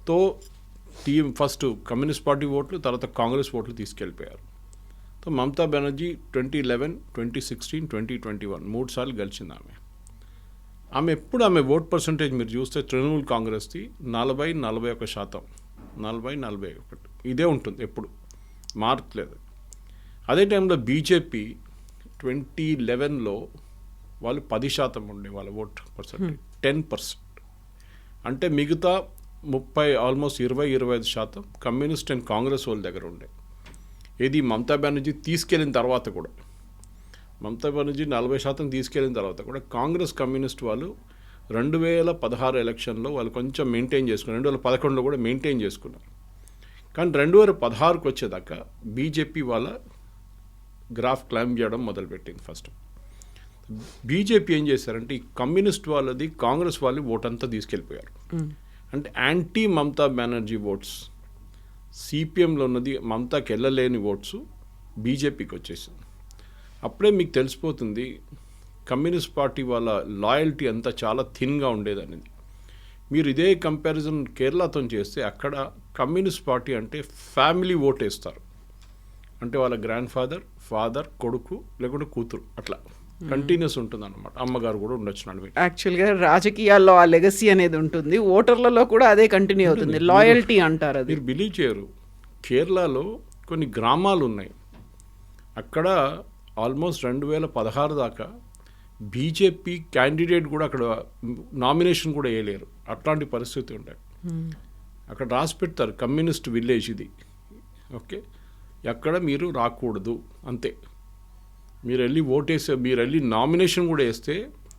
తో first communist party ఓట్లు, తర్వాత కాంగ్రెస్ ఓట్లు తీసుకెళ్ళిపోయారు. సో మమతా బెనర్జీ 2011, 2016, 2021 3 సార్లు గెలిచింది ఆమె ఎప్పుడు ఆమె ఓట్ పర్సంటేజ్ మీరు చూస్తే తృణమూల్ కాంగ్రెస్ది 40-41%, 40-41 ఇదే ఉంటుంది, ఎప్పుడు మారట్లేదు. అదే టైంలో బీజేపీ 2011లో వాళ్ళు 10% ఉండే వాళ్ళ ఓట్ పర్సంటేజ్, 10%. అంటే మిగతా 30 ఆల్మోస్ట్ 20-25% కమ్యూనిస్ట్ అండ్ కాంగ్రెస్ వాళ్ళ దగ్గర ఉండే. ఇది మమతా బెనర్జీ తీసుకెళ్ళిన తర్వాత కూడా, మమతా బెనర్జీ 40% తీసుకెళ్ళిన తర్వాత కూడా కాంగ్రెస్ కమ్యూనిస్ట్ వాళ్ళు 2016 ఎలక్షన్లో వాళ్ళు కొంచెం మెయింటైన్ చేసుకున్నారు, 2011లో కూడా మెయింటైన్ చేసుకున్నారు. కానీ 2016కి వచ్చేదాకా బీజేపీ వాళ్ళ గ్రాఫ్ క్లైంబ్ చేయడం మొదలుపెట్టింది. ఫస్ట్ బీజేపీ ఏం చేశారంటే ఈ కమ్యూనిస్ట్ వాళ్ళది కాంగ్రెస్ వాళ్ళు ఓటంతా తీసుకెళ్ళిపోయారు. అంటే యాంటీ మమతా బెనర్జీ ఓట్స్, సిపిఎంలో ఉన్నది మమతాకి వెళ్ళలేని ఓట్స్ బీజేపీకి వచ్చేసింది. అప్పుడే మీకు తెలిసిపోతుంది కమ్యూనిస్ట్ పార్టీ వాళ్ళ లాయల్టీ అంతా చాలా థిన్గా ఉండేదనేది. మీరు ఇదే కంపారిజన్ కేరళతో చేస్తే అక్కడ కమ్యూనిస్ట్ పార్టీ అంటే ఫ్యామిలీ ఓట్ వేస్తారు. అంటే వాళ్ళ గ్రాండ్ ఫాదర్, కొడుకు లేకుంటే కూతురు, అట్లా కంటిన్యూస్ ఉంటుంది అన్నమాట. అమ్మగారు కూడా ఉండొచ్చు నడుమ. యాక్చువల్గా రాజకీయాల్లో ఆ లెగసీ అనేది ఉంటుంది, ఓటర్లలో కూడా అదే కంటిన్యూ అవుతుంది, లాయల్టీ అంటారు. అది మీరు బిలీవ్ చేయరు, కేరళలో కొన్ని గ్రామాలు ఉన్నాయి, అక్కడ ఆల్మోస్ట్ 2016 దాకా బీజేపీ క్యాండిడేట్ కూడా అక్కడ నామినేషన్ కూడా వేయలేరు, అట్లాంటి పరిస్థితి ఉంటాయి. అక్కడ రాసి పెడతారు కమ్యూనిస్ట్ విలేజ్ ఇది, ఓకే, ఎక్కడ మీరు రాకూడదు అంతే. మీరు వెళ్ళి ఓటేస్తే, మీరు వెళ్ళి నామినేషన్ కూడా వేస్తే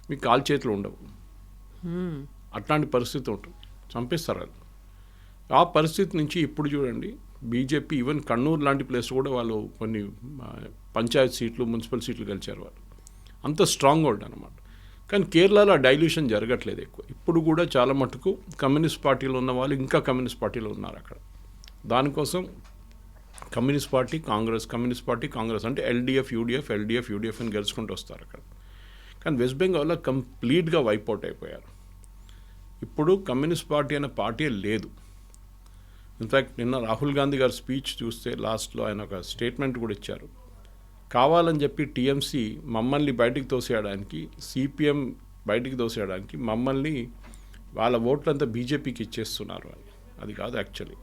మీకు కాలు చేతులు ఉండవు, అట్లాంటి పరిస్థితి ఉంటుంది, చంపేస్తారు అది. ఆ పరిస్థితి నుంచి ఇప్పుడు చూడండి బీజేపీ ఈవెన్ కണ്ണూరు లాంటి ప్లేస్ కూడా వాళ్ళు కొన్ని పంచాయత్ సీట్లు, మున్సిపల్ సీట్లు గెలిచారు వాళ్ళు, అంత స్ట్రాంగ్ హోల్డ్ అనమాట. కానీ కేరళలో డైల్యూషన్ జరగట్లేదు ఎక్కువ. ఇప్పుడు కూడా చాలా మటుకు కమ్యూనిస్ట్ పార్టీలో ఉన్న వాళ్ళు ఇంకా కమ్యూనిస్ట్ పార్టీలో ఉన్నారు అక్కడ. దానికోసం communist party Congress, communist party Congress అంటే ఎల్డీఎఫ్ యూడీఎఫ్ అని గెలుచుకుంటూ వస్తారు అక్కడ. కానీ వెస్ట్ బెంగాల్లో కంప్లీట్గా వైప్అవుట్ అయిపోయారు. ఇప్పుడు కమ్యూనిస్ట్ పార్టీ అనే పార్టీ లేదు. ఇన్ఫ్యాక్ట్ నిన్న రాహుల్ గాంధీ గారి స్పీచ్ చూస్తే లాస్ట్లో ఆయన ఒక స్టేట్మెంట్ కూడా ఇచ్చారు. కావాలని చెప్పి టీఎంసీ మమ్మల్ని బయటికి తోసేయడానికి, సిపిఎం బయటికి తోసేయడానికి మమ్మల్ని వాళ్ళ ఓట్లంతా బీజేపీకి ఇచ్చేస్తున్నారు అని. అది కాదు యాక్చువల్లీ.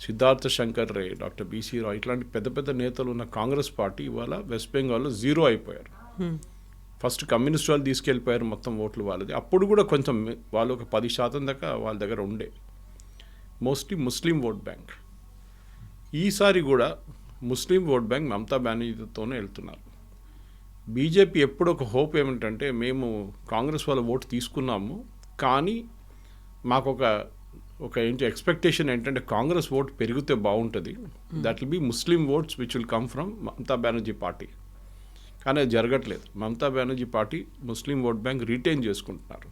సిద్ధార్థ శంకర్ రే, డాక్టర్ బీసీ రావు ఇట్లాంటి పెద్ద పెద్ద నేతలు ఉన్న కాంగ్రెస్ పార్టీ ఇవాళ వెస్ట్ బెంగాల్లో 0 అయిపోయారు. ఫస్ట్ కమ్యూనిస్ట్ వాళ్ళు తీసుకెళ్ళిపోయారు మొత్తం ఓట్లు వాళ్ళది. అప్పుడు కూడా కొంచెం వాళ్ళు ఒక 10% దాకా వాళ్ళ దగ్గర ఉండే, మోస్ట్లీ ముస్లిం ఓట్ బ్యాంక్. ఈసారి కూడా ముస్లిం ఓట్ బ్యాంక్ మమతా బెనర్జీతోనే వెళ్తున్నారు. బీజేపీ ఎప్పుడు ఒక హోప్ ఏమిటంటే మేము కాంగ్రెస్ వాళ్ళ ఓటు తీసుకున్నాము, కానీ మాకు ఒక ఏంటి ఎక్స్పెక్టేషన్ ఏంటంటే కాంగ్రెస్ ఓట్ పెరిగితే బాగుంటుంది, that will be Muslim oats which will come from Mamata Banerjee party. కానీ అది జరగట్లేదు. Mamata Banerjee party Muslim vote bank retain చేసుకుంటున్నారు.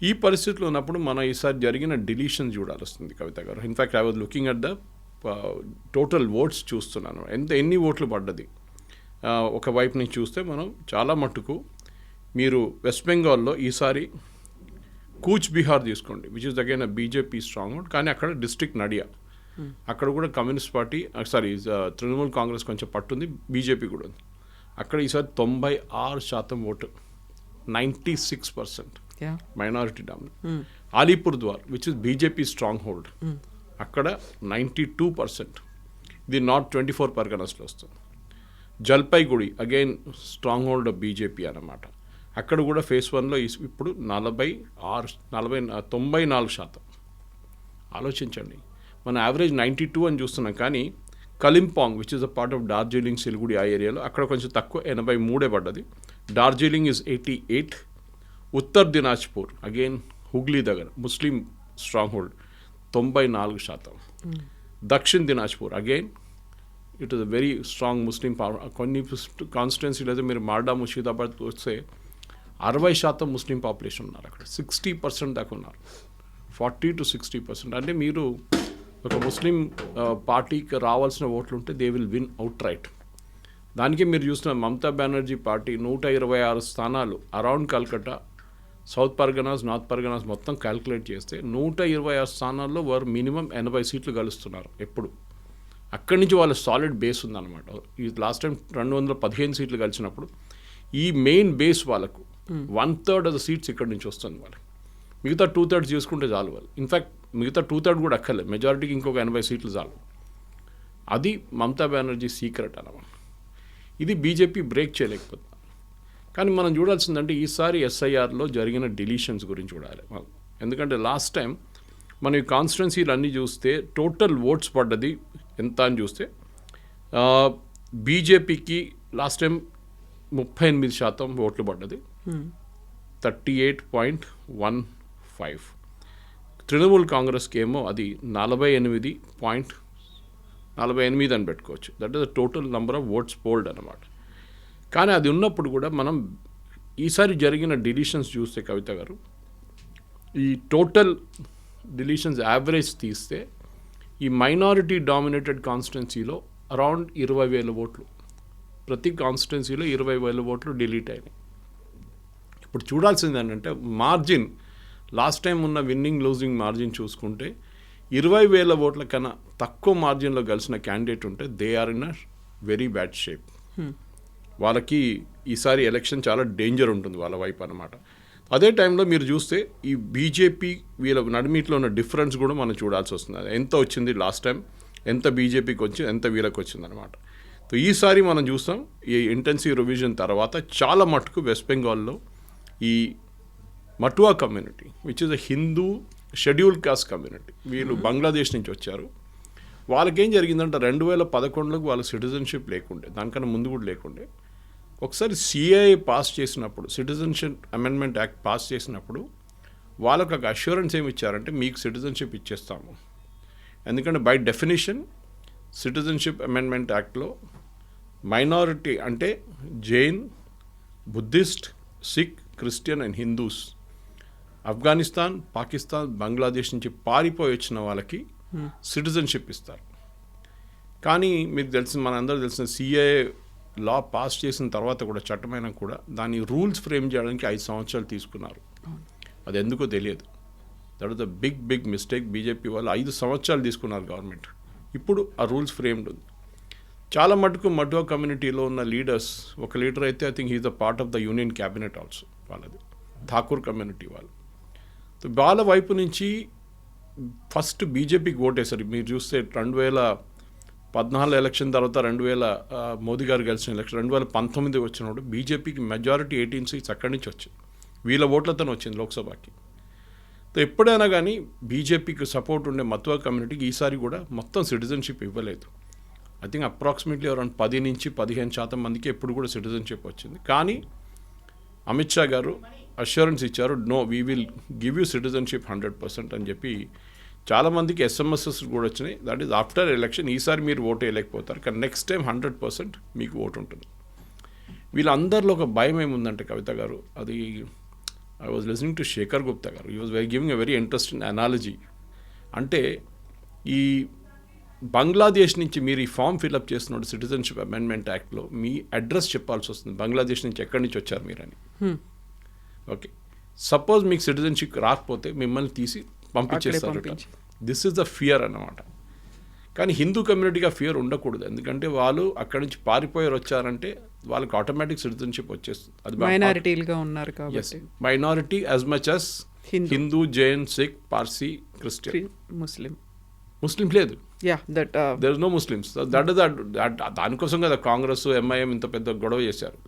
ఈ పరిస్థితిలో ఉన్నప్పుడు మనం ఈసారి జరిగిన డిలీషన్ చూడాల్సి వస్తుంది కవిత గారు. In fact I was looking at the total votes చూస్తున్నాను, ఎన్ని ఓట్లు పడ్డది. ఒకవైపు నుంచి చూస్తే మనం చాలా మట్టుకు మీరు వెస్ట్ బెంగాల్లో ఈసారి కూచ్ బిహార్ తీసుకోండి, which is again BJP strong hold, కానీ అక్కడ డిస్ట్రిక్ట్ నడియా, అక్కడ కూడా కమ్యూనిస్ట్ పార్టీ తృణమూల్ కాంగ్రెస్ కొంచెం పట్టుంది, బీజేపీ కూడా ఉంది. అక్కడ ఈసారి 96% vote, 96% minority dominate. Alipurduar which is BJP stronghold, అక్కడ 92%. ఇది నార్త్ 24 పర్గనస్లో వస్తుంది. Jalpaiguri again stronghold of BJP అన్నమాట. అక్కడ కూడా ఫేజ్ 1లో ఇప్పుడు 94%. ఆలోచించండి, మన యావరేజ్ 92 అని చూస్తున్నాం, కానీ Kalimpong which is a part of Darjeeling, Siliguri ఆ ఏరియాలో అక్కడ కొంచెం తక్కువ, 83 పడ్డది. డార్జిలింగ్ ఇస్ 88. ఉత్తర్ దినాజ్పూర్ అగైన్ హుగ్లీ దగ్గర Muslim stronghold 94%. Dakshin Dinajpur again it is a very strong Muslim కొన్ని కాన్స్టిట్యున్సీలు అయితే మీరు మార్డా ముషీదాబాద్ వస్తే 60% ముస్లిం పాపులేషన్ ఉన్నారు అక్కడ, 60% దాకా ఉన్నారు, 40 to 60%. అంటే మీరు ఒక ముస్లిం పార్టీకి రావాల్సిన ఓట్లు ఉంటే they will win out right. దానికి మీరు చూసిన మమతా బెనర్జీ పార్టీ 126 స్థానాలు around Calcutta south Parganas, north Parganas మొత్తం క్యాల్కులేట్ చేస్తే 126 స్థానాల్లో వారు మినిమం 80 సీట్లు గెలుస్తున్నారు ఎప్పుడు. అక్కడి నుంచి వాళ్ళ సాలిడ్ బేస్ ఉందన్నమాట. ఈ లాస్ట్ టైం 215 సీట్లు గెలిచినప్పుడు ఈ మెయిన్ బేస్ వాళ్ళకు 1/3 ఆఫ్ ద సీట్స్ ఇక్కడి నుంచి వస్తుంది వాళ్ళకి. మిగతా 2/3 చేసుకుంటే చాలు వాళ్ళు. ఇన్ఫ్యాక్ట్ మిగతా 2/3 కూడా అక్కర్లేదు, మెజారిటీకి ఇంకొక 80 సీట్లు చాలు. అది మమతా బెనర్జీ సీక్రెట్ అన్నమాట. ఇది బీజేపీ బ్రేక్ చేయలేకపోతుంది. కానీ మనం చూడాల్సిందంటే ఈసారి ఎస్ఐఆర్లో జరిగిన డిలీషన్స్ గురించి చూడాలి. ఎందుకంటే లాస్ట్ టైం మనం ఈ కాన్స్టిట్యున్సీలు అన్నీ చూస్తే టోటల్ ఓట్స్ పడ్డది ఎంత అని చూస్తే బీజేపీకి లాస్ట్ టైం 38% ఓట్లు పడ్డది, 38.15. తృణమూల్ కాంగ్రెస్కి ఏమో అది 48.48 అని పెట్టుకోవచ్చు. That is the total number of votes fold అనమాట. కానీ అది ఉన్నప్పుడు కూడా మనం ఈసారి జరిగిన డిలీషన్స్ చూస్తే కవిత గారు, ఈ టోటల్ డిలీషన్స్ యావరేజ్ తీస్తే ఈ మైనారిటీ డామినేటెడ్ కాన్స్టిట్యున్సీలో అరౌండ్ 20,000 ఓట్లు, ప్రతి కాన్స్టిట్యున్సీలో 20,000 ఓట్లు డిలీట్ అయినాయి. ఇప్పుడు చూడాల్సింది ఏంటంటే మార్జిన్, లాస్ట్ టైం ఉన్న విన్నింగ్ లూజింగ్ మార్జిన్ చూసుకుంటే 20,000 ఓట్ల కన్నా తక్కువ మార్జిన్లో గెలిచిన క్యాండిడేట్ ఉంటే they are in a very bad shape. వాళ్ళకి ఈసారి ఎలక్షన్ చాలా డేంజర్ ఉంటుంది వాళ్ళ వైపు అనమాట. అదే టైంలో మీరు చూస్తే ఈ బీజేపీ వీళ్ళ నడిమిట్లో ఉన్న డిఫరెన్స్ కూడా మనం చూడాల్సి వస్తుంది. ఎంత వచ్చింది లాస్ట్ టైం, ఎంత బీజేపీకి వచ్చి ఎంత వీళ్ళకి వచ్చింది అనమాట. సో ఈసారి మనం చూస్తాం ఈ ఇంటెన్సివ్ రివిజన్ తర్వాత చాలా మటుకు వెస్ట్ బెంగాల్లో ఈ Matua community which is a Hindu scheduled caste community, వీళ్ళు బంగ్లాదేశ్ నుంచి వచ్చారు. వాళ్ళకేం జరిగిందంటే 2011లోకి వాళ్ళ సిటిజన్షిప్ లేకుండే, దానికన్నా ముందు కూడా లేకుండే. ఒకసారి సిఏఏ పాస్ చేసినప్పుడు, సిటిజన్షిప్ అమెండ్మెంట్ యాక్ట్ పాస్ చేసినప్పుడు వాళ్ళకు ఒక అష్యూరెన్స్ ఏమి ఇచ్చారంటే మీకు సిటిజన్షిప్ ఇచ్చేస్తాము. ఎందుకంటే బై డెఫినేషన్ సిటిజన్షిప్ అమెండ్మెంట్ యాక్ట్లో మైనారిటీ అంటే Jain, Buddhist, Sikh, Christian and Hindus, Afghanistan, Pakistan, Bangladesh నుంచి పారిపోయి వచ్చిన వాళ్ళకి సిటిజన్షిప్ ఇస్తారు. కానీ మీకు తెలిసిన, మనందరూ తెలిసిన సిఏఏ లా పాస్ చేసిన తర్వాత కూడా, చట్టమైన కూడా దాని రూల్స్ ఫ్రేమ్ చేయడానికి 5 సంవత్సరాలు తీసుకున్నారు. అది ఎందుకో తెలియదు. That is the big mistake. BJP వాళ్ళు 5 సంవత్సరాలు తీసుకున్నారు గవర్నమెంట్. ఇప్పుడు ఆ రూల్స్ ఫ్రేమ్డ్ ఉంది. చాలా మటుకు మటువా కమ్యూనిటీలో ఉన్న లీడర్స్, ఒక లీడర్ అయితే I think he's the part of the union cabinet also, వాళ్ళది ఠాకూర్ కమ్యూనిటీ వాళ్ళు. వాళ్ళ వైపు నుంచి ఫస్ట్ బీజేపీకి ఓటేశారు. మీరు చూస్తే 2014 ఎలక్షన్ తర్వాత మోదీ గారు గెలిచిన ఎలక్షన్ 2019 వచ్చినప్పుడు బీజేపీకి మెజారిటీ 18 సీట్స్ అక్కడి నుంచి వచ్చింది, వీళ్ళ ఓట్లతో వచ్చింది లోక్సభకి. ఎప్పుడైనా కానీ బీజేపీకి సపోర్ట్ ఉండే మతువా కమ్యూనిటీకి ఈసారి కూడా మొత్తం సిటిజన్షిప్ ఇవ్వలేదు. ఐ థింక్ అప్రాక్సిమేట్లీ అరౌండ్ 10 నుంచి 15% మందికి ఎప్పుడు కూడా సిటిజన్షిప్ వచ్చింది. కానీ అమిత్ షా గారు అష్యూరెన్స్ ఇచ్చారు, no we will give you citizenship 100% అని చెప్పి. చాలామందికి ఎస్ఎంఎస్ఎస్ కూడా వచ్చినాయి. That is after election. ఈసారి మీరు ఓటు వేయలేకపోతారు, కానీ నెక్స్ట్ టైం 100% మీకు ఓటు ఉంటుంది. వీళ్ళందరిలో ఒక భయం ఏముందంటే కవిత గారు, అది I was listening to Shekhar Gupta గారు, he was giving a very interesting analogy. అంటే ఈ బంగ్లాదేశ్ నుంచి మీరు ఈ ఫామ్ ఫిల్అప్ చేస్తున్నప్పుడు సిటిజన్షిప్ అమెండ్మెంట్ యాక్ట్లో మీ అడ్రస్ చెప్పాల్సి వస్తుంది, బంగ్లాదేశ్ నుంచి ఎక్కడి నుంచి వచ్చారు మీరని. ఓకే, సపోజ్ మీకు సిటిజన్షిప్ రాకపోతే మిమ్మల్ని తీసి పంపించేస్తారు. దిస్ ఈజ్ ద ఫియర్ అన్నమాట. కానీ హిందూ కమ్యూనిటీగా ఫియర్ ఉండకూడదు, ఎందుకంటే వాళ్ళు అక్కడి నుంచి పారిపోయారు వచ్చారంటే వాళ్ళకి ఆటోమేటిక్ సిటిజన్షిప్ వచ్చేస్తుంది. అది మైనారిటీలుగా ఉన్నారు కాబట్టి, minority as much as Hindu, Jain, Sikh, Parsi, Christian, Muslim లేదు. There is no Muslims. దానికోసం కదా కాంగ్రెస్, ఎంఐఎం ఇంత పెద్ద గొడవ చేశారు.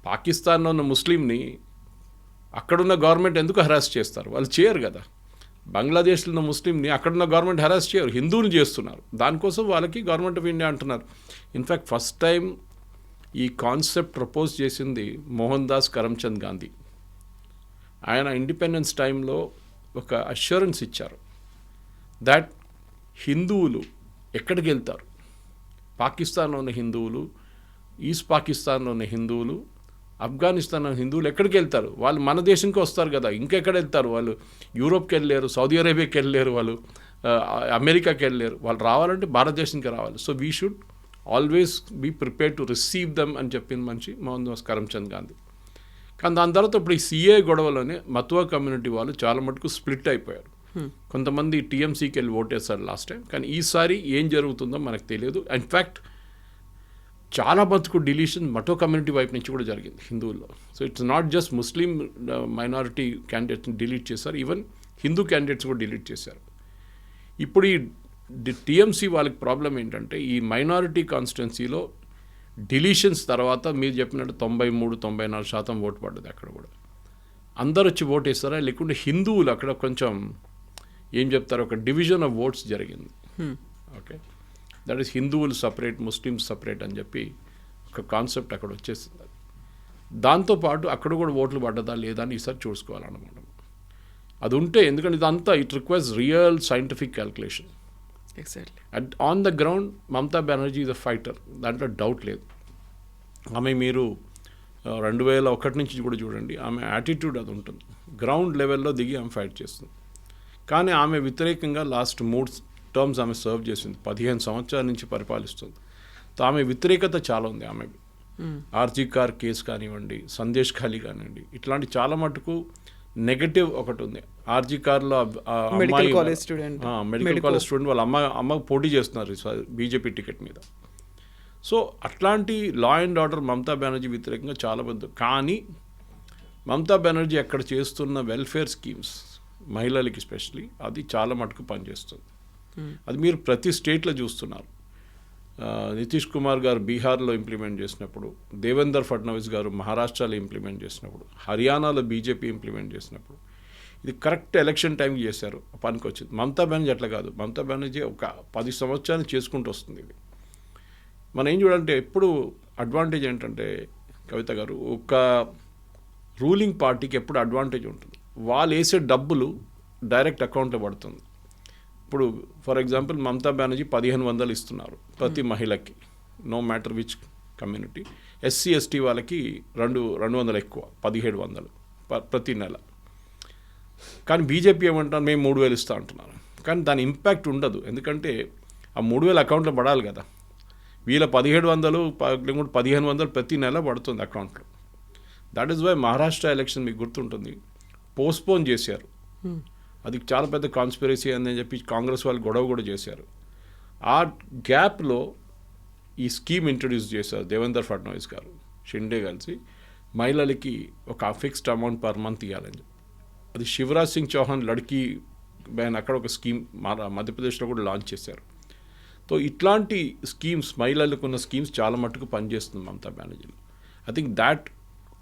పాకిస్తాన్లో ఉన్న ముస్లింని అక్కడున్న గవర్నమెంట్ ఎందుకు హెరాస్ చేస్తారు? వాళ్ళు చేయరు కదా. బంగ్లాదేశ్లో ఉన్న ముస్లింని అక్కడున్న గవర్నమెంట్ హెరాస్ చేయరు, హిందూని చేస్తున్నారు. దానికోసం వాళ్ళకి గవర్నమెంట్ ఆఫ్ ఇండియా అంటున్నారు. ఇన్ఫ్యాక్ట్ ఫస్ట్ టైం ఈ కాన్సెప్ట్ ప్రపోజ్ చేసింది మోహన్ దాస్ కరమ్చంద్ గాంధీ. ఆయన ఇండిపెండెన్స్ టైంలో ఒక అష్యూరెన్స్ ఇచ్చారు దట్ హిందువులు ఎక్కడికి వెళ్తారు, పాకిస్తాన్లో ఉన్న హిందువులు, ఈస్ట్ పాకిస్తాన్లో ఉన్న హిందువులు, ఆఫ్ఘనిస్తాన్ హిందువులు ఎక్కడికి వెళ్తారు? వాళ్ళు మన దేశంకి వస్తారు కదా, ఇంకెక్కడ వెళ్తారు? వాళ్ళు యూరోప్కి వెళ్ళలేరు, సౌదీ అరేబియాకి వెళ్ళలేరు, వాళ్ళు అమెరికాకి వెళ్ళలేరు. వాళ్ళు రావాలంటే భారతదేశానికి రావాలి. So we should always be prepared to receive them అని చెప్పింది మనిషి మోహన్ దాస్ కరమ్చంద్ గాంధీ. కానీ దాని తర్వాత ఇప్పుడు ఈ సిఏ గొడవలోనే మతువా కమ్యూనిటీ వాళ్ళు చాలా మటుకు స్ప్లిట్ అయిపోయారు. కొంతమంది టీఎంసీకి వెళ్ళి ఓటేస్తారు లాస్ట్ టైం, కానీ ఈసారి ఏం జరుగుతుందో మనకు తెలియదు. ఇన్ఫ్యాక్ట్ చాలా మటుకు డిలీషన్ మటో కమ్యూనిటీ వైపు నుంచి కూడా జరిగింది హిందువుల్లో. So it's not just Muslim minority క్యాండిడేట్స్ని డిలీట్ చేశారు, ఈవెన్ హిందూ క్యాండిడేట్స్ కూడా డిలీట్ చేశారు. ఇప్పుడు ఈ టీఎంసీ వాళ్ళకి ప్రాబ్లం ఏంటంటే ఈ మైనారిటీ కాన్స్టిట్యున్సీలో డిలీషన్స్ తర్వాత మీరు చెప్పినట్టు 93-94% ఓటు పడ్డది. అక్కడ కూడా అందరు వచ్చి ఓటు వేస్తారా, లేకుంటే హిందువులు అక్కడ కొంచెం ఏం చెప్తారు, ఒక డివిజన్ ఆఫ్ ఓట్స్ జరిగింది. ఓకే, దట్ ఈస్ హిందువులు సపరేట్, ముస్లిమ్స్ సపరేట్ అని చెప్పి ఒక కాన్సెప్ట్ అక్కడ వచ్చేస్తుంది. దాంతోపాటు అక్కడ కూడా ఓట్లు పడ్డదా లేదా అని ఈసారి చూసుకోవాలన్నమాట. అది ఉంటే, ఎందుకంటే ఇదంతా it requires real scientific calculation. Exactly. And on the ground Mamata Banerjee is a fighter, దాంట్లో డౌట్ లేదు. ఆమె మీరు 2001 నుంచి కూడా చూడండి, ఆమె యాటిట్యూడ్ అది ఉంటుంది. గ్రౌండ్ లెవెల్లో దిగి ఆమె ఫైట్ చేస్తుంది. కానీ ఆమె వ్యతిరేకంగా లాస్ట్ 3 టర్మ్స్ ఆమె సర్వ్ చేసింది, 15 సంవత్సరాల నుంచి పరిపాలిస్తుంది. సో ఆమె వ్యతిరేకత చాలా ఉంది ఆమెకి. ఆర్జీ కార్ కేసు కానివ్వండి, సందేశ్ ఖాళీ కానివ్వండి, ఇట్లాంటి చాలా మటుకు నెగటివ్ ఒకటి ఉంది. ఆర్జీ కార్లో మెడికల్ కాలేజ్ స్టూడెంట్ వాళ్ళ అమ్మకు పోటీ చేస్తున్నారు బీజేపీ టికెట్ మీద. సో అట్లాంటి law and order Mamata Banerjee వ్యతిరేకంగా చాలా పెద్ద. కానీ మమతా బెనర్జీ అక్కడ చేస్తున్న వెల్ఫేర్ స్కీమ్స్ మహిళలకి స్పెషలీ అది చాలా మటుకు పనిచేస్తుంది. అది మీరు ప్రతి స్టేట్లో చూస్తున్నారు. నితీష్ కుమార్ గారు బీహార్లో ఇంప్లిమెంట్ చేసినప్పుడు, దేవేందర్ ఫడ్నవీస్ గారు మహారాష్ట్రలో ఇంప్లిమెంట్ చేసినప్పుడు, హర్యానాలో బీజేపీ ఇంప్లిమెంట్ చేసినప్పుడు, ఇది కరెక్ట్ ఎలక్షన్ టైంకి చేశారు, పనికి వచ్చింది. మమతా బెనర్జీ అట్లా కాదు. మమతా బెనర్జీ ఒక 10 సంవత్సరాలు చేసుకుంటూ వస్తుంది. ఇది మనం ఏం చూడాలంటే ఎప్పుడు అడ్వాంటేజ్ ఏంటంటే కవిత గారు, ఒక రూలింగ్ పార్టీకి ఎప్పుడు అడ్వాంటేజ్ ఉంటుంది, వాళ్ళు వేసే డబ్బులు డైరెక్ట్ అకౌంట్లో పడుతుంది. ఇప్పుడు ఫర్ ఎగ్జాంపుల్ మమతా బెనర్జీ 1500 ఇస్తున్నారు ప్రతి మహిళకి, no matter which community. SC ST వాళ్ళకి 200 ఎక్కువ, 1700 ప్రతి నెల. కానీ బీజేపీ ఏమంటారు, మేము 3000 ఇస్తా అంటున్నారు. కానీ దాని ఇంపాక్ట్ ఉండదు, ఎందుకంటే ఆ 3000 అకౌంట్లో పడాలి కదా. వీళ్ళ 1700 లేకుంటే 1500 ప్రతి నెల పడుతుంది అకౌంట్లో. That is why Maharashtra election మీకు గుర్తుంటుంది, పోస్ట్పోన్ చేశారు. అది చాలా పెద్ద కాన్స్పిరసీ అని చెప్పి కాంగ్రెస్ వాళ్ళు గొడవ కూడా చేశారు. ఆ గ్యాప్లో ఈ స్కీమ్ ఇంట్రడ్యూస్ చేశారు దేవేందర్ ఫడ్నవీస్ గారు, షిండే కలిసి, మహిళలకి ఒక ఫిక్స్డ్ అమౌంట్ పర్ మంత్ ఇవ్వాలని. అది శివరాజ్ సింగ్ చౌహాన్ లడ్కీ బ్యాన్ అక్కడ ఒక స్కీమ్ మధ్యప్రదేశ్లో కూడా లాంచ్ చేశారు. సో ఇట్లాంటి స్కీమ్స్, మహిళలకు ఉన్న స్కీమ్స్ చాలా మట్టుకు పనిచేస్తుంది మమతా బెనర్జీలో. I think that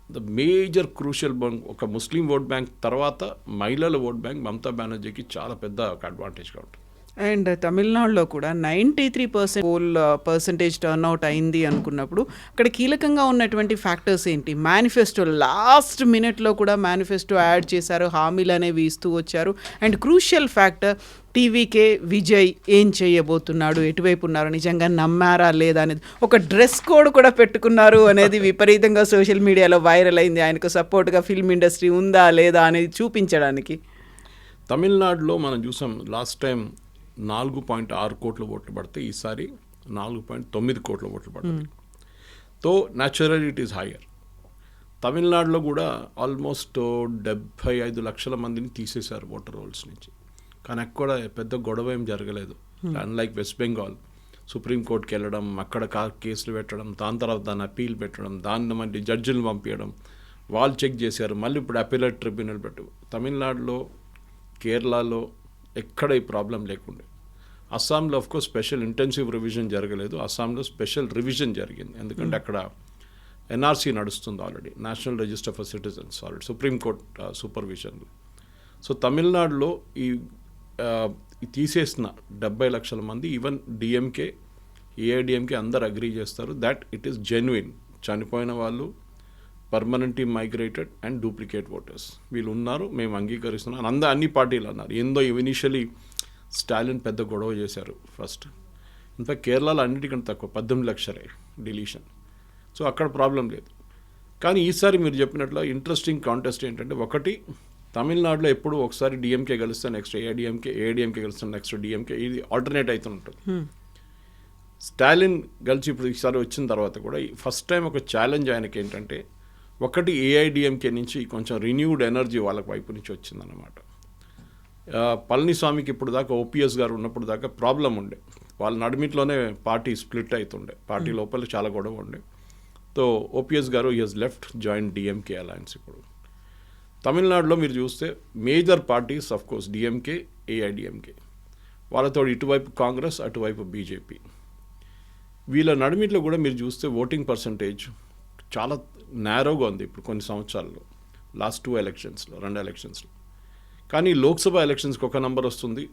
the major crucial bank, ఒక ముస్లిం ఓట్ బ్యాంక్ తర్వాత మహిళల ఓట్ బ్యాంక్ మమతా బెనర్జీకి చాలా పెద్ద ఒక అడ్వాంటేజ్గా ఉంటుంది. అండ్ తమిళనాడులో కూడా 93% పోల్ పర్సంటేజ్ టర్న్అవుట్ అయింది అనుకున్నప్పుడు అక్కడ కీలకంగా ఉన్నటువంటి ఫ్యాక్టర్స్ ఏంటి? మేనిఫెస్టో లాస్ట్ మినిట్లో కూడా మేనిఫెస్టో యాడ్ చేశారు, హామీలు అనేవి ఇస్తూ వచ్చారు. And crucial factor TVK Vijay ఏం చేయబోతున్నాడు, ఎటువైపు ఉన్నారు, నిజంగా నమ్మారా లేదా అనేది. ఒక డ్రెస్ కోడ్ కూడా పెట్టుకున్నారు అనేది విపరీతంగా సోషల్ మీడియాలో వైరల్ అయింది. ఆయనకు సపోర్ట్గా ఫిల్మ్ ఇండస్ట్రీ ఉందా లేదా అనేది చూపించడానికి. తమిళనాడులో మనం చూసాం లాస్ట్ టైం 4.6 కోట్ల ఓట్లు పడితే ఈసారి 4.9 కోట్ల ఓట్లు పడతాయి. తో న్యాచురల్ ఇట్ ఈస్ హయ్యర్. తమిళనాడులో కూడా ఆల్మోస్ట్ 75 లక్షల మందిని తీసేశారు ఓటర్ రోల్స్ నుంచి. కానీ అక్కడ పెద్ద గొడవ ఏం జరగలేదు. అన్లైక్ వెస్ట్ బెంగాల్, సుప్రీంకోర్టుకి వెళ్ళడం, అక్కడ కేసులు పెట్టడం, దాని తర్వాత దాన్ని అప్పీల్ పెట్టడం, దాన్ని మళ్ళీ జడ్జిలు పంపించడం, వాళ్ళు చెక్ చేశారు, మళ్ళీ ఇప్పుడు అప్పీలేట్ ట్రిబ్యునల్ పెట్టు. తమిళనాడులో, కేరళలో ఎక్కడ ఈ ప్రాబ్లం లేకుండే. అస్సాంలో ఆఫ్కోర్స్ స్పెషల్ ఇంటెన్సివ్ రివిజన్ జరగలేదు, అస్సాంలో స్పెషల్ రివిజన్ జరిగింది. ఎందుకంటే అక్కడ ఎన్ఆర్సీ నడుస్తుంది already, national register for citizens, already supreme court సూపర్విజన్లో. సో తమిళనాడులో ఈ తీసేసిన 70 లక్షల మంది, ఈవెన్ డిఎంకే, ఏఐడిఎంకే అందరు అగ్రీ చేస్తారు దట్ ఇట్ ఈస్ జెన్యున్. చనిపోయిన వాళ్ళు, permanently migrated and duplicate voters వీళ్ళు ఉన్నారు, మేము అంగీకరిస్తున్నాం. అన్ని పార్టీలు అన్నారు. ఏందో ఇనిషియలీ స్టాలిన్ పెద్ద గొడవ చేశారు ఫస్ట్. ఇన్ఫాక్ట్ కేరళలో అన్నిటికంటే తక్కువ 18 లక్షలే డిలీషన్. సో అక్కడ ప్రాబ్లం లేదు. కానీ ఈసారి మీరు చెప్పినట్లు ఇంట్రెస్టింగ్ కాంటెస్ట్ ఏంటంటే, ఒకటి తమిళనాడులో ఎప్పుడు ఒకసారి డిఎంకే గెలుస్తే నెక్స్ట్ ఏఐడిఎంకే గెలుస్తే నెక్స్ట్ డిఎంకే, ఇది ఆల్టర్నేట్ అవుతూ ఉంటుంది. స్టాలిన్ గెలిచి ఇప్పుడు ఈసారి వచ్చిన తర్వాత కూడా ఫస్ట్ టైం ఒక ఛాలెంజ్ ఆయనకి ఏంటంటే, ఒకటి ఏఐడిఎంకే నుంచి కొంచెం రిన్యూడ్ ఎనర్జీ వాళ్ళ వైపు నుంచి వచ్చిందన్నమాట. పళనిస్వామికి ఇప్పుడు దాకా ఓపీఎస్ గారు ఉన్నప్పుడు దాకా ప్రాబ్లం ఉండే, వాళ్ళ నడిమిట్లోనే పార్టీ స్ప్లిట్ అవుతుండే, పార్టీ లోపల చాలా గొడవ ఉండే. సో ఓపీఎస్ గారు he has left join DMK alliance. ఇప్పుడు తమిళనాడులో మీరు చూస్తే major parties of course DMK, AIADMK, వాళ్ళతో ఇటువైపు కాంగ్రెస్, అటువైపు బీజేపీ. వీళ్ళ నడిమిట్లో కూడా మీరు చూస్తే ఓటింగ్ పర్సంటేజ్ చాలా నేరోగా ఉంది ఇప్పుడు కొన్ని సంవత్సరాల్లో, లాస్ట్ 2 ఎలక్షన్స్లో, 2 ఎలక్షన్స్లో. కానీ లోక్సభ ఎలక్షన్స్కి ఒక నంబర్ వస్తుంది,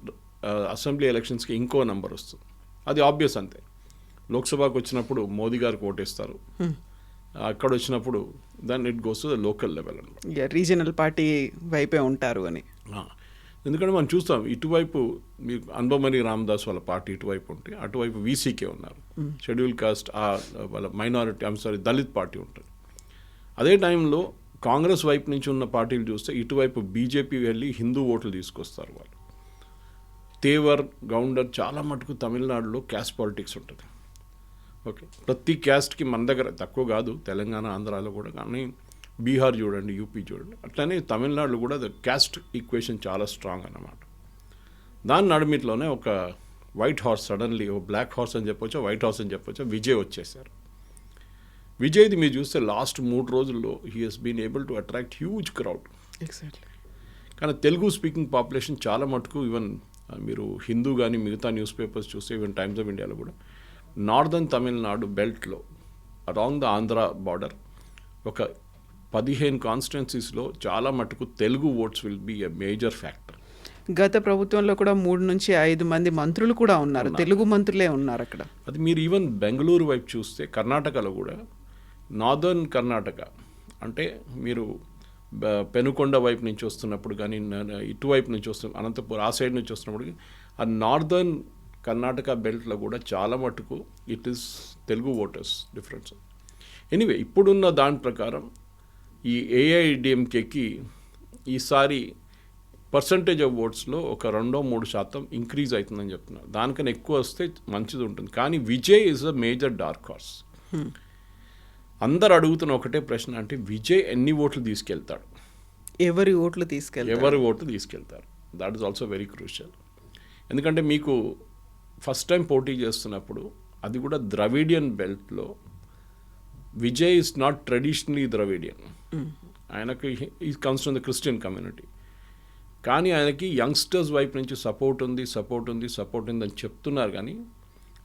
అసెంబ్లీ ఎలక్షన్స్కి ఇంకో నంబర్ వస్తుంది. అది ఆబ్వియస్ అంతే. లోక్సభకు వచ్చినప్పుడు మోదీ గారికి ఓటేస్తారు, అక్కడ వచ్చినప్పుడు దాన్ని it goes to the local level అనమాట. రీజనల్ పార్టీ వైపే ఉంటారు అని. ఎందుకంటే మనం చూస్తాం ఇటువైపు మీకు అన్బమణి రామదాస్ వాళ్ళ పార్టీ ఇటువైపు ఉంటే, అటువైపు వీసీకే ఉన్నారు, షెడ్యూల్ కాస్ట్ వాళ్ళ మైనారిటీ దళిత్ పార్టీ ఉంటుంది. అదే టైంలో కాంగ్రెస్ వైపు నుంచి ఉన్న పార్టీలు చూస్తే ఇటువైపు బీజేపీ వెళ్ళి హిందూ ఓట్లు తీసుకొస్తారు వాళ్ళు. తేవర్, గౌండర్ చాలా మటుకు తమిళనాడులో క్యాస్ట్ పాలిటిక్స్ ఉంటుంది. ఓకే, ప్రతి క్యాస్ట్కి మన దగ్గర తక్కువ కాదు, తెలంగాణ, ఆంధ్రాలో కూడా. కానీ బీహార్ చూడండి, యూపీ చూడండి, అట్లనే తమిళనాడులో కూడా క్యాస్ట్ ఈక్వేషన్ చాలా స్ట్రాంగ్ అన్నమాట. దాని నడిమిట్లోనే ఒక వైట్ హార్స్ సడన్లీ, ఓ బ్లాక్ హార్స్ అని చెప్పొచ్చు, వైట్ హార్స్ అని చెప్పొచ్చు, విజయ్ వచ్చేసారు. విజయ్ది మీరు చూస్తే లాస్ట్ 3 రోజుల్లో he has been able to attract huge crowd. Exactly. కానీ తెలుగు స్పీకింగ్ పాపులేషన్ చాలా మటుకు, ఈవెన్ మీరు హిందూ కానీ మిగతా న్యూస్ పేపర్స్ చూస్తే, ఈవెన్ టైమ్స్ ఆఫ్ ఇండియాలో కూడా నార్దర్న్ తమిళనాడు బెల్ట్లో అరాంగ్ ద ఆంధ్ర బార్డర్ ఒక 15 కాన్స్టిట్యున్సీస్లో చాలా మటుకు Telugu votes will be a major factor. గత ప్రభుత్వంలో కూడా 3 నుంచి 5 మంది మంత్రులు కూడా ఉన్నారు, తెలుగు మంత్రులే ఉన్నారు అక్కడ. అది మీరు ఈవెన్ బెంగళూరు వైపు చూస్తే, కర్ణాటకలో కూడా నార్దర్న్ కర్ణాటక అంటే మీరు పెనుకొండ వైపు నుంచి వస్తున్నప్పుడు కానీ, ఇటువైపు నుంచి వస్తున్న అనంతపురం ఆ సైడ్ నుంచి వస్తున్నప్పుడు, ఆ నార్దర్న్ కర్ణాటక బెల్ట్లో కూడా చాలా మటుకు it is Telugu voters difference. Anyway, ఇప్పుడున్న దాని ప్రకారం ఈ ఏఐడిఎంకేకి ఈసారి పర్సంటేజ్ ఆఫ్ ఓట్స్లో ఒక 2-3% ఇంక్రీజ్ అవుతుందని చెప్తున్నారు. దానికన్నా ఎక్కువ వస్తే మంచిది ఉంటుంది. కానీ Vijay is a major dark horse. అందరు అడుగుతున్న ఒకటే ప్రశ్న, అంటే విజయ్ ఎన్ని ఓట్లు తీసుకెళ్తాడు, ఎవరి ఓట్లు తీసుకెళ్తారు. That is also very crucial. ఎందుకంటే మీకు ఫస్ట్ టైం పోటీ చేస్తున్నప్పుడు, అది కూడా ద్రవిడియన్ బెల్ట్లో, Vijay is not traditionally Dravidian. ఆయనకి he comes from the Christian community. కానీ ఆయనకి యంగ్స్టర్స్ వైపు నుంచి సపోర్ట్ ఉంది అని చెప్తున్నారు. కానీ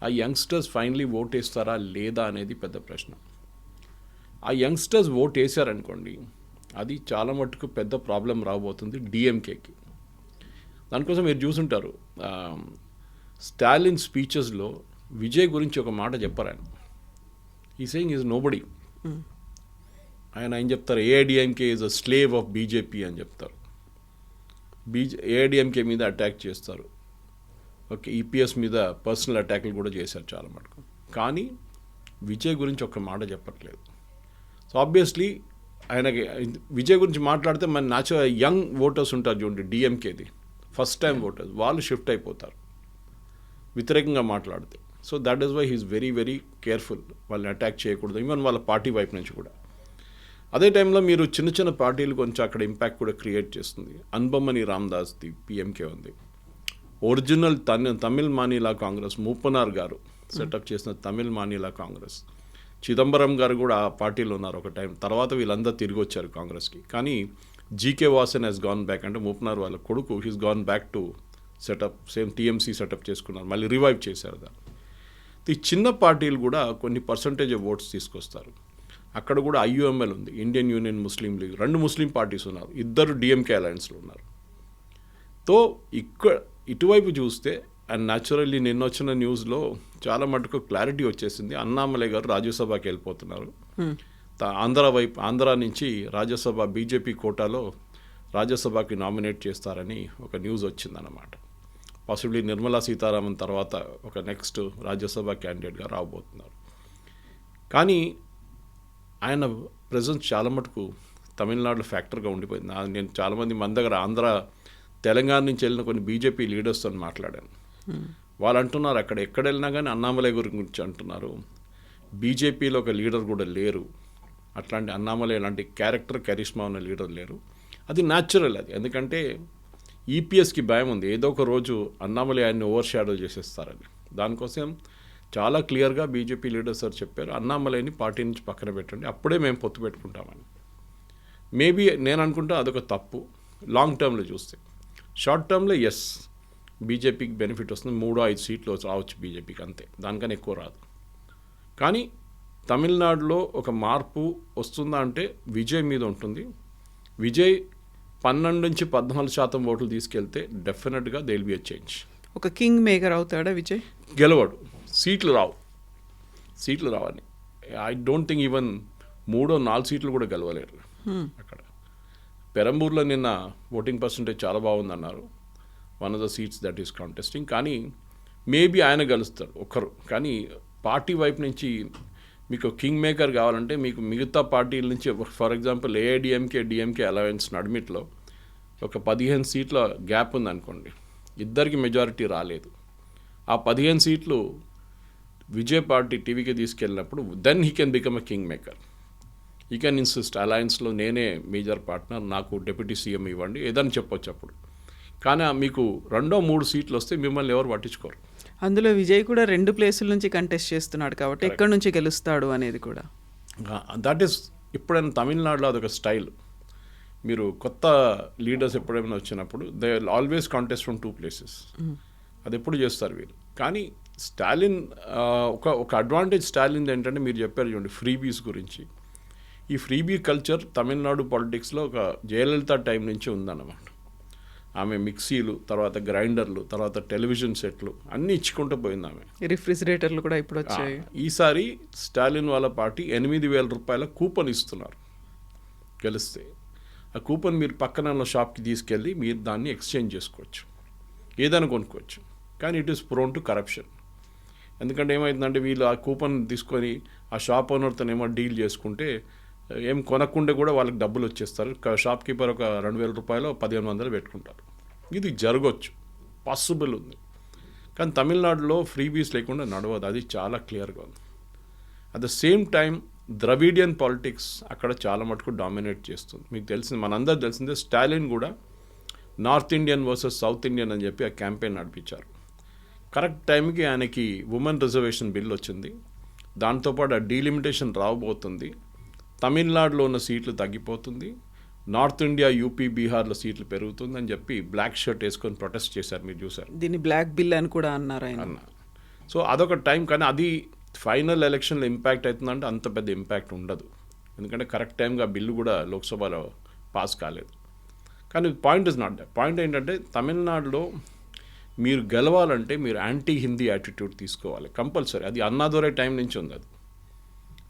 ఆ యంగ్స్టర్స్ ఫైనలీ ఓట్ వేస్తారా లేదా అనేది పెద్ద ప్రశ్న. ఆ యంగ్స్టర్స్ ఓట్ వేసారనుకోండి, అది చాలా మటుకు పెద్ద ప్రాబ్లం రాబోతుంది డిఎంకేకి. దానికోసం మీరు చూసుంటారు, స్టాలిన్ స్పీచెస్లో విజయ్ గురించి ఒక మాట చెప్పారు ఆయన. ఈ సేయింగ్ ఈజ్ నోబడీ. ఆయన ఏం చెప్తారు, AIADMK is a slave of BJP అని చెప్తారు. ఏఐడిఎంకే మీద అటాక్ చేస్తారు. ఓకే, ఈపీఎస్ మీద పర్సనల్ అటాక్లు కూడా చేశారు చాలా మటుకు. కానీ విజయ్ గురించి ఒక మాట చెప్పట్లేదు. సో ఆబ్వియస్లీ ఆయనకి విజయ్ గురించి మాట్లాడితే మన న్యాచురల్ యంగ్ ఓటర్స్ ఉంటారు చూడండి, డిఎంకేది ఫస్ట్ టైం ఓటర్స్, వాళ్ళు షిఫ్ట్ అయిపోతారు వ్యతిరేకంగా మాట్లాడితే. So that is why he's very very careful, వాళ్ళని అటాక్ చేయకూడదు, ఈవెన్ వాళ్ళ పార్టీ వైపు నుంచి కూడా. అదే టైంలో మీరు చిన్న చిన్న పార్టీలు కొంచెం అక్కడ ఇంపాక్ట్ కూడా క్రియేట్ చేస్తుంది. అన్బమణి రామదాస్ది పిఎంకే ఉంది. ఒరిజినల్ తమిళ్ మానిలా కాంగ్రెస్, మూపనార్ గారు సెటప్ చేసిన తమిళ్ మానిలా కాంగ్రెస్, చిదంబరం గారు కూడా ఆ పార్టీలో ఉన్నారు ఒక టైం. తర్వాత వీళ్ళందరూ తిరిగి వచ్చారు కాంగ్రెస్కి. కానీ GK Vasan has gone back, అంటే మూపనార్ వాళ్ళ కొడుకు, he's gone back to setup same TMC setup చేసుకున్నారు, మళ్ళీ రివైవ్ చేశారు దాన్ని. ఈ చిన్న పార్టీలు కూడా కొన్ని పర్సంటేజ్ ఆఫ్ ఓట్స్ తీసుకొస్తారు. అక్కడ కూడా ఐయుఎంఎల్ ఉంది, ఇండియన్ యూనియన్ ముస్లిం లీగ్, 2 ముస్లిం పార్టీస్ ఉన్నారు, 2 డిఎంకే అలయన్స్లో ఉన్నారు. తో ఇటువైపు చూస్తే, అండ్ న్యాచురల్లీ నిన్న వచ్చిన న్యూస్లో చాలా మటుకు క్లారిటీ వచ్చేసింది, అన్నామలై గారు రాజ్యసభకి వెళ్ళిపోతున్నారు. ఆంధ్ర నుంచి రాజ్యసభ బీజేపీ కోటాలో రాజ్యసభకి నామినేట్ చేస్తారని ఒక న్యూస్ వచ్చిందన్నమాట. పాసిబ్లీ నిర్మలా సీతారామన్ తర్వాత ఒక నెక్స్ట్ రాజ్యసభ క్యాండిడేట్గా రాబోతున్నారు. కానీ ఆయన ప్రెజెన్స్ చాలా మటుకు తమిళనాడులో ఫ్యాక్టర్గా ఉండిపోయింది. నేను చాలామంది మన దగ్గర తెలంగాణ నుంచి వెళ్ళిన కొన్ని బీజేపీ లీడర్స్తో మాట్లాడాను. వాళ్ళు అంటున్నారు, ఎక్కడ వెళ్ళినా కానీ అన్నామలై గురించి అంటున్నారు, బీజేపీలో ఒక లీడర్ కూడా లేరు, అట్లాంటి అన్నామలై లాంటి క్యారెక్టర్ కరిష్మా ఉన్న లీడర్ లేరు. అది న్యాచురల్ అది. ఎందుకంటే ఈపీఎస్కి భయం ఉంది, ఏదో ఒక రోజు అన్నామలై ఆయన్ని ఓవర్ షాడో చేసేస్తారని. దానికోసం చాలా క్లియర్గా బీజేపీ లీడర్ సార్ చెప్పారు, అన్నామలైని పార్టీ నుంచి పక్కన పెట్టండి, అప్పుడే మేము పొత్తు పెట్టుకుంటామని. మేబీ నేను అనుకుంటా అదొక తప్పు లాంగ్ టర్మ్లో చూస్తే. షార్ట్ టర్మ్లో ఎస్ బీజేపీకి బెనిఫిట్ వస్తుంది, 3-5 సీట్లు రావచ్చు బీజేపీకి, అంతే, దానికన్నా ఎక్కువ రాదు. కానీ తమిళనాడులో ఒక మార్పు వస్తుందా అంటే విజయ్ మీద ఉంటుంది. విజయ్ 12-14% ఓట్లు తీసుకెళ్తే డెఫినెట్గా they will be a change. ఒక కింగ్ మేకర్ అవుతాడా విజయ్? గెలవడు, సీట్లు రావని. ఐ డోంట్ థింక్ ఈవెన్ 3-4 సీట్లు కూడా గెలవలేరు అక్కడ. పెరంబూర్లో నిన్న ఓటింగ్ పర్సంటేజ్ చాలా బాగుందన్నారు, one of the seats that is contesting. కానీ మేబీ ఆయన గెలుస్తారు ఒక్కరు. కానీ పార్టీ వైపు నుంచి మీకు కింగ్ మేకర్ కావాలంటే మీకు మిగతా పార్టీల నుంచి, ఫర్ ఎగ్జాంపుల్ ఏఐడిఎంకే అలయన్స్ నడిమిట్లో ఒక 15 సీట్ల గ్యాప్ ఉందనుకోండి, ఇద్దరికి మెజారిటీ రాలేదు. ఆ 15 సీట్లు విజయ్ పార్టీ టీవీకి తీసుకెళ్ళినప్పుడు then he can become a kingmaker. He can insist అలయన్స్లో నేనే మేజర్ పార్ట్నర్, నాకు డిప్యూటీ సీఎం ఇవ్వండి, ఏదని చెప్పొచ్చు అప్పుడు. కానీ మీకు 2-3 సీట్లు వస్తే మిమ్మల్ని ఎవరు పట్టించుకోరు. అందులో విజయ్ కూడా 2 ప్లేసుల నుంచి కంటెస్ట్ చేస్తున్నాడు కాబట్టి ఎక్కడి నుంచి గెలుస్తాడు అనేది కూడా దట్ ఈస్. ఎప్పుడైనా తమిళనాడులో అదొక స్టైల్. మీరు కొత్త లీడర్స్ ఎప్పుడైనా వచ్చినప్పుడు they always contest from 2 places. అది ఎప్పుడు చేస్తారు వీళ్ళు. కానీ స్టాలిన్ ఒక అడ్వాంటేజ్ స్టాలిన్ ఏంటంటే, మీరు చెప్పారు చూడండి ఫ్రీబీస్ గురించి. ఈ ఫ్రీబీ కల్చర్ తమిళనాడు పాలిటిక్స్లో ఒక జయలలిత టైం నుంచి ఉందన్నమాట. ఆమె మిక్సీలు, తర్వాత గ్రైండర్లు, తర్వాత టెలివిజన్ సెట్లు అన్నీ ఇచ్చుకుంటూ పోయింది ఆమె. రిఫ్రిజిరేటర్లు కూడా ఇప్పుడు వచ్చాయి. ఈసారి స్టాలిన్ వాళ్ళ పార్టీ 8,000 రూపాయల కూపన్ ఇస్తున్నారు గెలిస్తే. ఆ కూపన్ మీరు పక్కన ఉన్న షాప్కి తీసుకెళ్ళి మీరు దాన్ని ఎక్స్చేంజ్ చేసుకోవచ్చు, ఏదైనా కొనుక్కోవచ్చు. కానీ it is prone to corruption. ఎందుకంటే ఏమవుతుందంటే వీళ్ళు ఆ కూపన్ తీసుకొని ఆ షాప్ ఓనర్తోనేమో డీల్ చేసుకుంటే ఏం కొనకుండా కూడా వాళ్ళకి డబ్బులు వచ్చేస్తారు. షాప్ కీపర్ ఒక 2,000 రూపాయలు 1,500 పెట్టుకుంటారు. ఇది జరగవచ్చు, పాసిబుల్ ఉంది. కానీ తమిళనాడులో ఫ్రీబీస్ లేకుండా నడవదు, అది చాలా క్లియర్గా ఉంది. At the same time Dravidian politics అక్కడ చాలా మటుకు డామినేట్ చేస్తుంది. మీకు తెలిసింది, మనందరూ తెలిసిందే, స్టాలిన్ కూడా north Indian versus south Indian అని చెప్పి ఆ క్యాంపెయిన్ నడిపించారు. కరెక్ట్ టైంకి ఆయనకి ఉమెన్ రిజర్వేషన్ బిల్ వచ్చింది, దాంతోపాటు ఆ డీలిమిటేషన్ రాబోతుంది, తమిళనాడులో ఉన్న సీట్లు తగ్గిపోతుంది, నార్త్ ఇండియా యూపీ బీహార్లో సీట్లు పెరుగుతుందని చెప్పి బ్లాక్ షర్ట్ వేసుకొని ప్రొటెస్ట్ చేశారు, మీరు చూసారు. దీన్ని బ్లాక్ బిల్ అని కూడా అన్నారు ఆయన. సో అదొక టైం. కానీ అది ఫైనల్ ఎలక్షన్లో ఇంపాక్ట్ అవుతుందంటే అంత పెద్ద ఇంపాక్ట్ ఉండదు, ఎందుకంటే కరెక్ట్ టైంగా బిల్లు కూడా లోక్సభలో పాస్ కాలేదు. కానీ point is not that. Point ఏంటంటే తమిళనాడులో మీరు గెలవాలంటే మీరు యాంటీ హిందీ యాటిట్యూడ్ తీసుకోవాలి కంపల్సరీ. అది అన్నాదొరై టైం నుంచి ఉంది. అది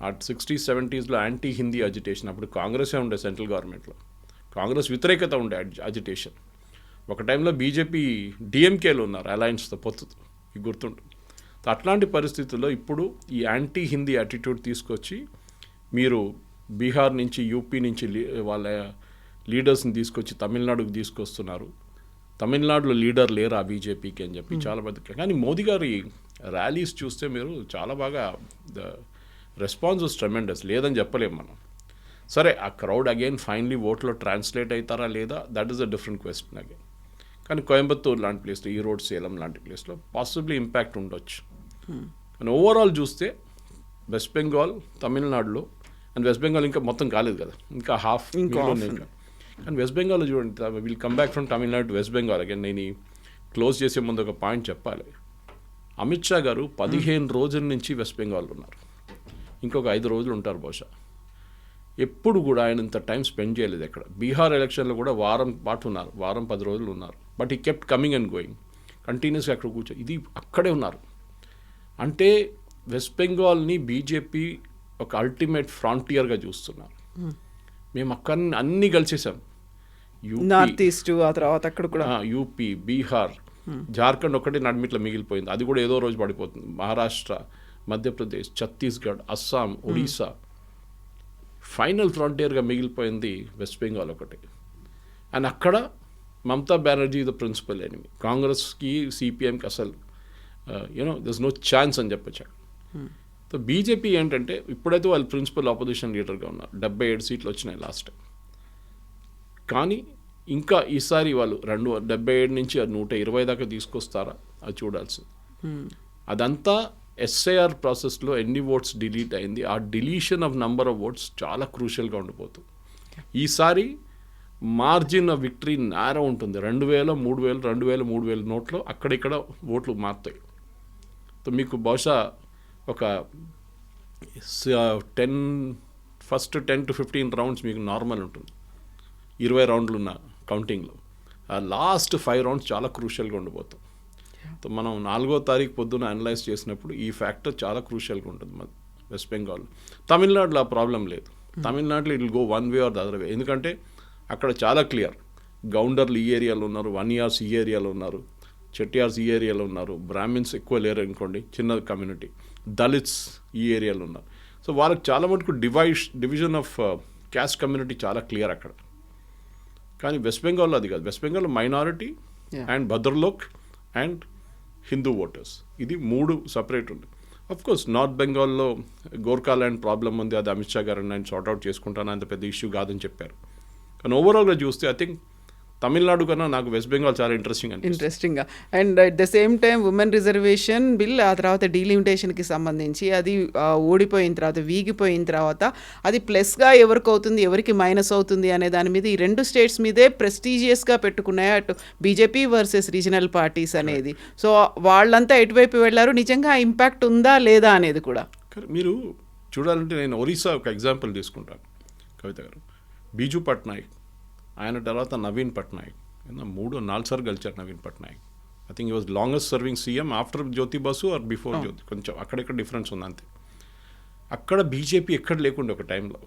ఆ 60s, 70sలో యాంటీ హిందీ అజిటేషన్. అప్పుడు కాంగ్రెసే ఉండే సెంట్రల్ గవర్నమెంట్లో, కాంగ్రెస్ వ్యతిరేకత ఉండే అజిటేషన్. ఒక టైంలో బీజేపీ డిఎంకేలో ఉన్నారు అలయన్స్తో పొత్తుతో, ఇది గుర్తుంటుంది. అట్లాంటి పరిస్థితుల్లో ఇప్పుడు ఈ యాంటీ హిందీ యాటిట్యూడ్ తీసుకొచ్చి మీరు బీహార్ నుంచి, యూపీ నుంచి వాళ్ళ లీడర్స్ని తీసుకొచ్చి తమిళనాడుకు తీసుకొస్తున్నారు. తమిళనాడులో లీడర్ లేరు ఆ బీజేపీకి అని చెప్పి చాలా మంది. కానీ మోదీ గారి ర్యాలీస్ చూస్తే మీరు చాలా బాగా రెస్పాన్స్ వాస్ ట్రెమెండస్, లేదని చెప్పలేము మనం. సరే ఆ క్రౌడ్ అగైన్ ఫైనలీ ఓట్లో ట్రాన్స్లేట్ అవుతారా లేదా, that is a different question again. కానీ కోయంబత్తూర్ లాంటి ప్లేస్లో, ఈరోడ్, సేలం లాంటి ప్లేస్లో పాసిబ్లీ ఇంపాక్ట్ ఉండొచ్చు. కానీ ఓవరాల్ చూస్తే వెస్ట్ బెంగాల్, తమిళనాడులో, అండ్ వెస్ట్ బెంగాల్ ఇంకా మొత్తం కాలేదు కదా, ఇంకా హాఫ్ ఇంకా. కానీ వెస్ట్ బెంగాల్లో చూడండి, will come back from Tamil Nadu to west Bengal again. నేను క్లోజ్ చేసే ముందు ఒక పాయింట్ చెప్పాలి. అమిత్ షా గారు 15 రోజుల నుంచి వెస్ట్ బెంగాల్లో ఉన్నారు, ఇంకొక 5 రోజులు ఉంటారు బహుశా. ఎప్పుడు కూడా ఆయన ఇంత టైం స్పెండ్ చేయలేదు ఎక్కడ. బీహార్ ఎలక్షన్లో కూడా వారం పాటు ఉన్నారు, వారం 10 రోజులు ఉన్నారు. బట్ ఈ కెప్ట్ కమింగ్ అండ్ గోయింగ్ కంటిన్యూస్గా అక్కడ కూర్చో, ఇది అక్కడే ఉన్నారు. అంటే వెస్ట్ బెంగాల్ని బీజేపీ ఒక అల్టిమేట్ ఫ్రాంటియర్గా చూస్తున్నారు. మేము అక్కడ అన్నీ కలిసేసాం, నార్త్ ఈస్ట్, ఆ తర్వాత అక్కడ కూడా యూపీ, బీహార్, జార్ఖండ్ ఒకటి నడిమిట్లో మిగిలిపోయింది, అది కూడా ఏదో రోజు పడిపోతుంది. మహారాష్ట్ర, మధ్యప్రదేశ్, ఛత్తీస్గఢ్, అస్సాం, ఒడిశా, ఫైనల్ ఫ్రాంటియర్గా మిగిలిపోయింది వెస్ట్ బెంగాల్ ఒకటి. అండ్ అక్కడ Mamata Banerjee the principal enemy. కాంగ్రెస్కి, సిపిఎంకి అసలు యూనో దిస్ నో ఛాన్స్ అని చెప్పచ్చు. సో బీజేపీ ఏంటంటే ఇప్పుడైతే వాళ్ళు ప్రిన్సిపల్ ఆపోజిషన్ లీడర్గా ఉన్నారు, 77 సీట్లు వచ్చినాయి లాస్ట్ టైం. కానీ ఇంకా ఈసారి వాళ్ళు 77 నుంచి 120 దాకా తీసుకొస్తారా అది చూడాల్సింది. అదంతా ఎస్ఐఆర్ ప్రాసెస్లో ఎన్ని ఓట్స్ డిలీట్ అయింది, ఆ deletion of number of votes చాలా క్రూషియల్గా ఉండిపోతుంది. ఈసారి మార్జిన్ ఆఫ్ విక్టరీ నేరో ఉంటుంది. 2000, 3000, 2000, 3000 నోట్లో అక్కడిక్కడ ఓట్లు మారుతాయి. సో మీకు బహుశా ఒక 10 to 15 రౌండ్స్ మీకు నార్మల్ ఉంటుంది, 20 రౌండ్లు ఉన్న కౌంటింగ్లో. ఆ లాస్ట్ 5 రౌండ్స్ చాలా క్రూషియల్గా ఉండిపోతాం. సో మనం 4వ తారీఖు పొద్దున అనలైజ్ చేసినప్పుడు ఈ ఫ్యాక్టర్ చాలా క్రూషియల్గా ఉంటుంది మన వెస్ట్ బెంగాల్. తమిళనాడులో ఆ ప్రాబ్లం లేదు. తమిళనాడులో it will go one way or the other way. ఎందుకంటే అక్కడ చాలా క్లియర్, గౌండర్లు ఈ ఏరియాలో ఉన్నారు, వన్యార్స్ ఈ ఏరియాలో ఉన్నారు, చెట్టియార్స్ ఈ ఏరియాలో ఉన్నారు, బ్రాహ్మిన్స్ ఎక్కువ లేరు అనుకోండి, చిన్న కమ్యూనిటీ, దళిత్స్ ఈ ఏరియాలో ఉన్నారు. సో వాళ్ళకి చాలా మటుకు డివిజన్ ఆఫ్ క్యాస్ట్ కమ్యూనిటీ చాలా క్లియర్ అక్కడ. కానీ వెస్ట్ బెంగాల్లో అది కాదు. వెస్ట్ బెంగాల్లో minority and bhadralok and Hindu voters, ఇది 3 సపరేట్ ఉంది. కోర్స్ నార్త్ బెంగాల్లో గోర్ఖాల్యాండ్ ప్రాబ్లం ఉంది, అది అమిత్ షా గారు నేను సార్ట్అవుట్ చేసుకుంటాను, అంత పెద్ద ఇష్యూ కాదని చెప్పారు. కానీ ఓవరాల్గా చూస్తే ఐ థింక్ తమిళనాడు కన్నా నాకు వెస్ట్ బెంగాల్ చాలా ఇంట్రెస్టింగ్గా. And at the same time women reservation bill, ఆ తర్వాత డీలిమిటేషన్కి సంబంధించి అది ఓడిపోయిన తర్వాత, వీగిపోయిన తర్వాత అది ప్లస్గా ఎవరికి అవుతుంది, ఎవరికి మైనస్ అవుతుంది అనే దాని మీద ఈ 2 స్టేట్స్ మీదే ప్రెస్టీజియస్గా పెట్టుకున్నాయి అటు బీజేపీ వర్సెస్ రీజనల్ పార్టీస్ అనేది. సో వాళ్ళంతా ఎటువైపు వెళ్ళారు, నిజంగా ఇంపాక్ట్ ఉందా లేదా అనేది కూడా మీరు చూడాలంటే నేను ఒరిస్సా ఒక ఎగ్జాంపుల్ తీసుకుంటాను. కవిత గారు, బీజు పట్నాయక్, ఆయన తర్వాత నవీన్ పట్నాయక్, 3-4 సార్లు గెలిచారు Naveen Patnaik. I think he was longest serving CM after Jyoti Basu or before Jyoti. కొంచెం అక్కడెక్కడ డిఫరెన్స్ ఉంది అంతే. అక్కడ బీజేపీ ఎక్కడ లేకుండే ఒక టైంలో